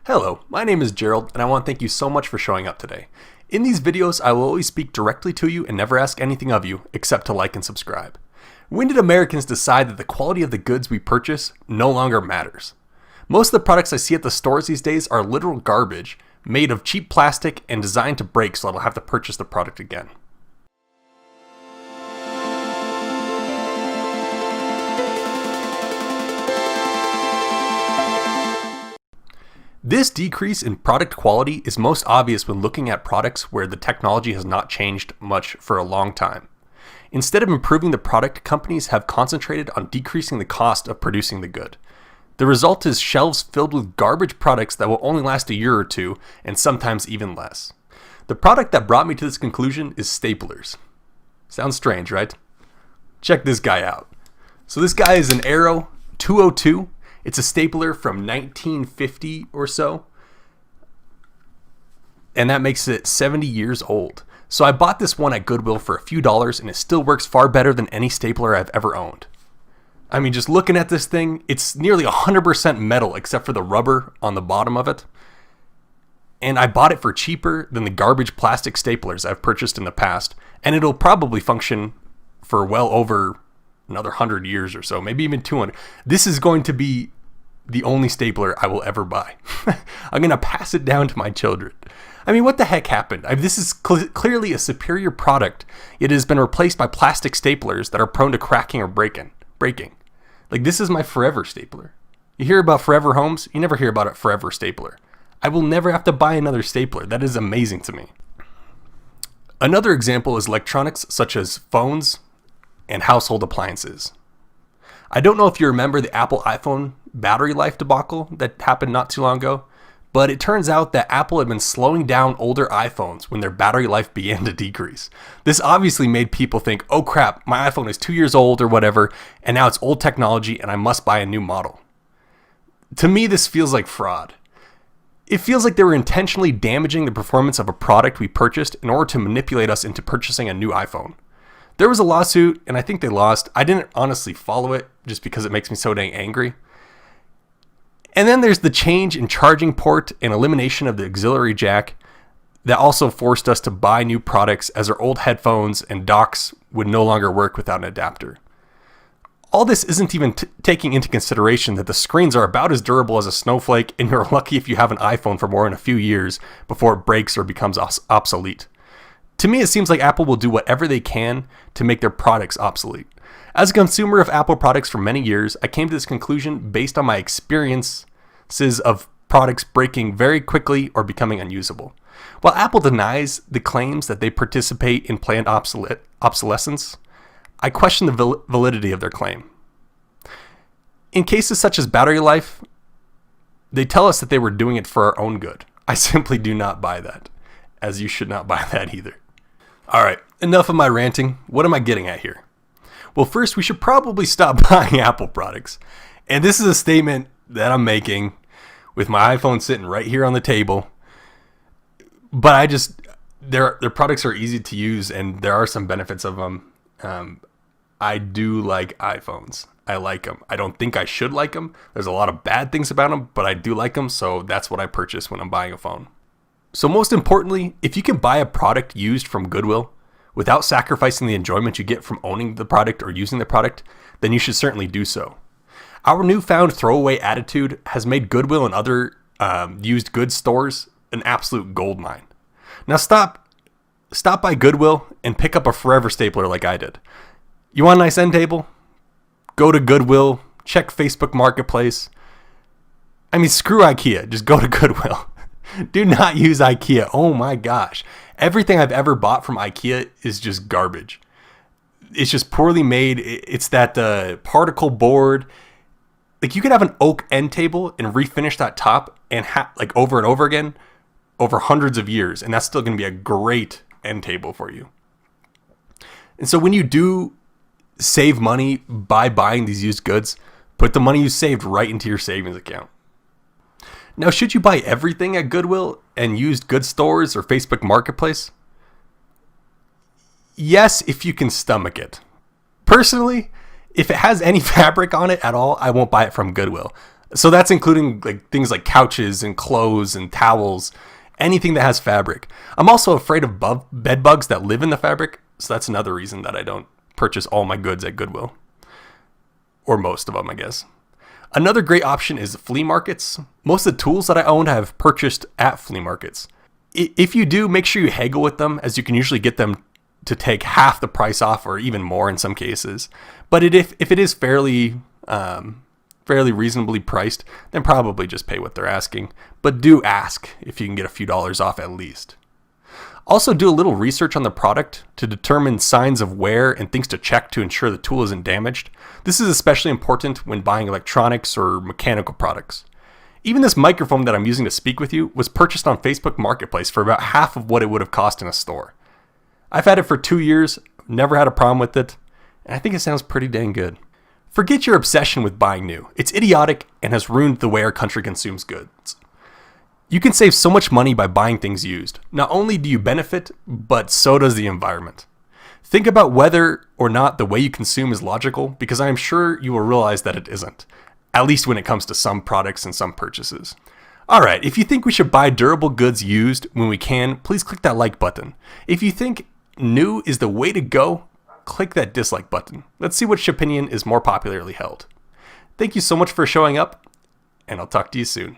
Hello, my name is Gerald, and I want to thank you so much for showing up today. In these videos, I will always speak directly to you and never ask anything of you except to like and subscribe. When did Americans decide that the quality of the goods we purchase no longer matters? Most of the products I see at the stores these days are literal garbage, made of cheap plastic and designed to break so I'll have to purchase the product again. This decrease in product quality is most obvious when looking at products where the technology has not changed much for a long time. Instead of improving the product, companies have concentrated on decreasing the cost of producing the good. The result is shelves filled with garbage products that will only last a year or two, and sometimes even less. The product that brought me to this conclusion is staplers. Sounds strange, right? Check this guy out. So this guy is an Arrow 202. It's a stapler from 1950 or so, and that makes it 70 years old. So I bought this one at Goodwill for a few dollars, and it still works far better than any stapler I've ever owned. I mean, just looking at this thing, it's nearly 100% metal except for the rubber on the bottom of it. And I bought it for cheaper than the garbage plastic staplers I've purchased in the past, and it'll probably function for well over another 100 years or so, maybe even 200. This is going to be the only stapler I will ever buy. I'm going to pass it down to my children. I mean, what the heck happened? This is clearly a superior product, yet it has been replaced by plastic staplers that are prone to cracking or breaking. Like, this is my forever stapler. You hear about forever homes, you never hear about a forever stapler. I will never have to buy another stapler. That is amazing to me. Another example is electronics such as phones and household appliances. I don't know if you remember the Apple iPhone battery life debacle that happened not too long ago, but it turns out that Apple had been slowing down older iPhones when their battery life began to decrease. This obviously made people think, oh crap, my iPhone is 2 years old or whatever, and now it's old technology and I must buy a new model. To me, this feels like fraud. It feels like they were intentionally damaging the performance of a product we purchased in order to manipulate us into purchasing a new iPhone. There was a lawsuit, and I think they lost. I didn't honestly follow it just because it makes me so dang angry. And then there's the change in charging port and elimination of the auxiliary jack that also forced us to buy new products as our old headphones and docks would no longer work without an adapter. All this isn't even taking into consideration that the screens are about as durable as a snowflake, and you're lucky if you have an iPhone for more than a few years before it breaks or becomes obsolete. To me, it seems like Apple will do whatever they can to make their products obsolete. As a consumer of Apple products for many years, I came to this conclusion based on my experiences of products breaking very quickly or becoming unusable. While Apple denies the claims that they participate in planned obsolescence, I question the validity of their claim. In cases such as battery life, they tell us that they were doing it for our own good. I simply do not buy that, as you should not buy that either. Alright, enough of my ranting. What am I getting at here? Well, first, we should probably stop buying Apple products. And this is a statement that I'm making with my iPhone sitting right here on the table. But their products are easy to use, and there are some benefits of them. I do like iPhones. I like them. I don't think I should like them. There's a lot of bad things about them, but I do like them, so that's what I purchase when I'm buying a phone. So most importantly, if you can buy a product used from Goodwill without sacrificing the enjoyment you get from owning the product or using the product, then you should certainly do so. Our newfound throwaway attitude has made Goodwill and other used goods stores an absolute goldmine. Now stop by Goodwill and pick up a forever stapler like I did. You want a nice end table? Go to Goodwill, check Facebook Marketplace. I mean, screw IKEA, just go to Goodwill. Do not use IKEA. Oh my gosh. Everything I've ever bought from IKEA is just garbage. It's just poorly made. It's that particle board. Like, you could have an oak end table and refinish that top and like over and over again over hundreds of years, and that's still going to be a great end table for you. And so when you do save money by buying these used goods, put the money you saved right into your savings account. Now, should you buy everything at Goodwill and used goods stores or Facebook Marketplace? Yes, if you can stomach it. Personally, if it has any fabric on it at all, I won't buy it from Goodwill. So that's including like things like couches and clothes and towels, anything that has fabric. I'm also afraid of bed bugs that live in the fabric, so that's another reason that I don't purchase all my goods at Goodwill. Or most of them, I guess. Another great option is flea markets. Most of the tools that I own I have purchased at flea markets. If you do, make sure you haggle with them, as you can usually get them to take half the price off or even more in some cases. But if it is fairly reasonably priced, then probably just pay what they're asking. But do ask if you can get a few dollars off at least. Also do a little research on the product to determine signs of wear and things to check to ensure the tool isn't damaged. This is especially important when buying electronics or mechanical products. Even this microphone that I'm using to speak with you was purchased on Facebook Marketplace for about half of what it would have cost in a store. I've had it for 2 years, never had a problem with it, and I think it sounds pretty dang good. Forget your obsession with buying new. It's idiotic and has ruined the way our country consumes goods. You can save so much money by buying things used. Not only do you benefit, but so does the environment. Think about whether or not the way you consume is logical, because I am sure you will realize that it isn't, at least when it comes to some products and some purchases. Alright, if you think we should buy durable goods used when we can, please click that like button. If you think new is the way to go, click that dislike button. Let's see which opinion is more popularly held. Thank you so much for showing up, and I'll talk to you soon.